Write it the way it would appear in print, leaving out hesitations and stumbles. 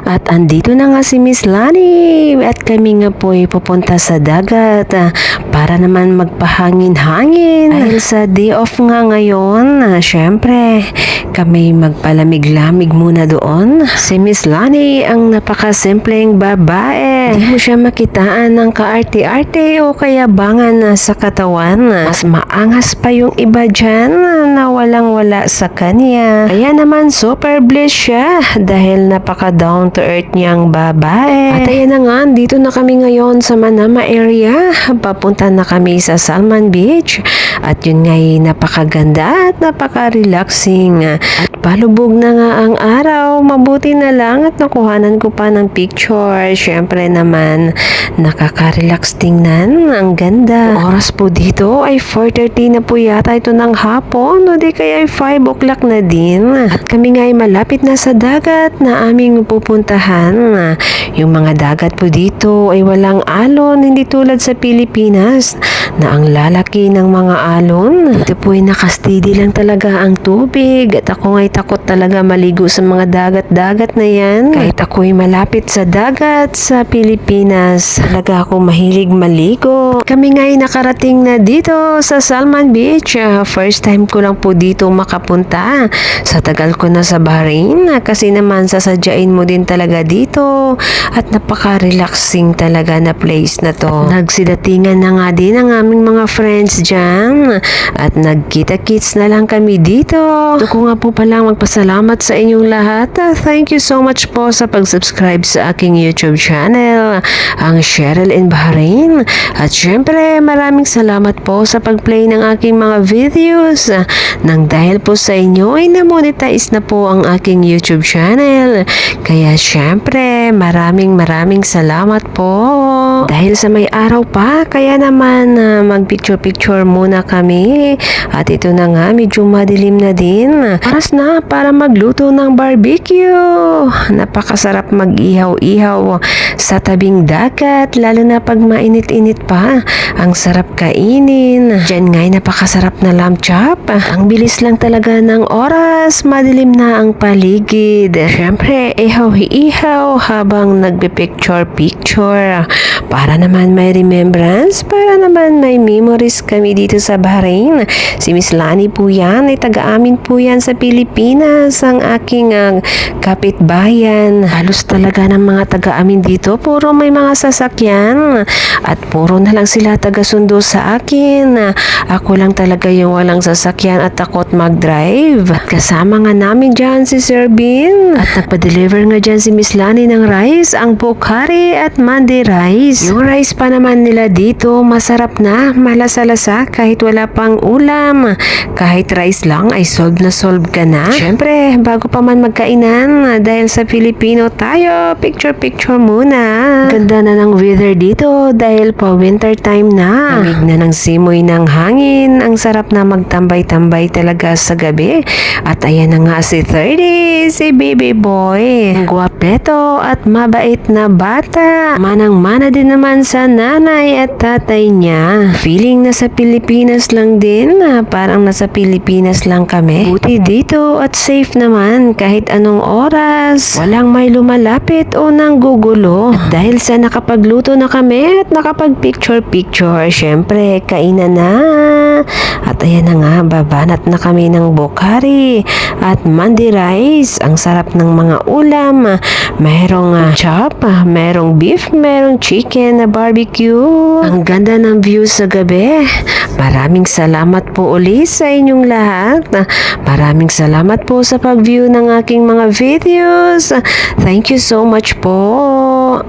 At andito na nga si Miss Lani at kami nga po ay pupunta sa dagat para naman magpahangin-hangin. Dahil sa day off nga ngayon, syempre kami magpalamig-lamig muna doon. Si Miss Lani ang napakasimpleng babae. Hindi mo siya makitaan ng kaarte-arte o kayabangan sa katawan. Mas maangas pa yung iba dyan na walang-wala sa kanya. Kaya naman super blessed siya dahil napaka down to earth niyang babae. At ayan na nga, dito na kami ngayon sa Manama area. Papunta na kami sa Salman Beach. At yun nga'y napakaganda at napaka-relaxing. At palubog na nga ang araw. Mabuti na lang at nakuhanan ko pa ng picture. Syempre naman, nakaka-relax tingnan. Ang ganda. Oras po dito ay 4:30 na po yata ito ng hapon. O di kaya ay 5 o'clock na din. At kami nga ay malapit na sa dagat na aming pupuntahan. Yung mga dagat po dito ay walang alon, hindi tulad sa Pilipinas na ang lalaki ng mga alon. Dito po ay nakasteady lang talaga ang tubig at ako ay takot talaga maligo sa mga dagat-dagat na yan. Kahit ako ay malapit sa dagat sa Pilipinas, talaga ako mahilig maligo. Kami nga ay nakarating na dito sa Salman Beach. First time ko lang po dito makapunta. Sa tagal ko na sa Bahrain kasi naman sasadyain mo din talaga dito at napaka-relaxing talaga na place na to. Nagsidatingan na nga din ang aming mga friends dyan at nagkita-kits na lang kami dito. Gusto ko nga po palang magpasalamat sa inyong lahat. Thank you so much po sa pag-subscribe sa aking YouTube channel, ang Cheryl in Bahrain. At syempre maraming salamat po sa pag-play ng aking mga videos. Nang dahil po sa inyo ay na-monetize na po ang aking YouTube channel. Kaya syempre maraming salamat po. Dahil sa may araw pa, kaya naman mag-picture-picture muna kami. At ito na nga, medyo madilim na din. Oras na para magluto ng barbecue. Napakasarap mag-ihaw-ihaw sa tabing dagat, lalo na pag mainit-init pa. Ang sarap kainin. Diyan nga'y napakasarap na lamb chop. Ang bilis lang talaga ng oras, madilim na ang paligid. Siyempre, ihaw-ihaw habang nagbe-picture-picture. Para naman may remembrance, para naman may memories kami dito sa Bahrain. Si Miss Lani po yan, ay taga-amin po yan sa Pilipinas, ang aking kapitbayan. Halos talaga ng mga taga-amin dito, puro may mga sasakyan at puro na lang sila taga-sundo sa akin. Ako lang talaga yung walang sasakyan at takot mag-drive. Kasama nga namin dyan si Sir Bin at nagpa-deliver nga dyan si Miss Lani ng rice, ang Bukhari at Mandi rice. Yung rice pa naman nila dito, masarap na, malasa-lasa kahit wala pang ulam. Kahit rice lang ay solve na solve ka na. Siyempre, bago pa man magkainan, dahil sa Filipino tayo, picture-picture muna. Ganda na ng weather dito dahil pa winter time na. Lamig na ng simoy ng hangin. Ang sarap na magtambay-tambay talaga sa gabi. At ayan na nga si 30, si baby boy. Ang gwapeto at mabait na bata. Manang-mana din naman sa nanay at tatay niya. Feeling na sa Pilipinas lang din. Parang nasa Pilipinas lang kami. Buti dito at safe naman kahit anong oras. Walang may lumalapit o nanggugulo. At dahil sa nakapagluto na kami at nakapag-picture-picture, syempre kainan na. At ayan na nga, babanat na kami ng Bukhari at Mandi rice. Ang sarap ng mga ulam. Merong chop, merong beef, merong chicken na barbecue. Ang ganda ng view sa gabi. Maraming salamat po ulit sa inyong lahat. Maraming salamat po sa pag-view ng aking mga videos. Thank you so much po.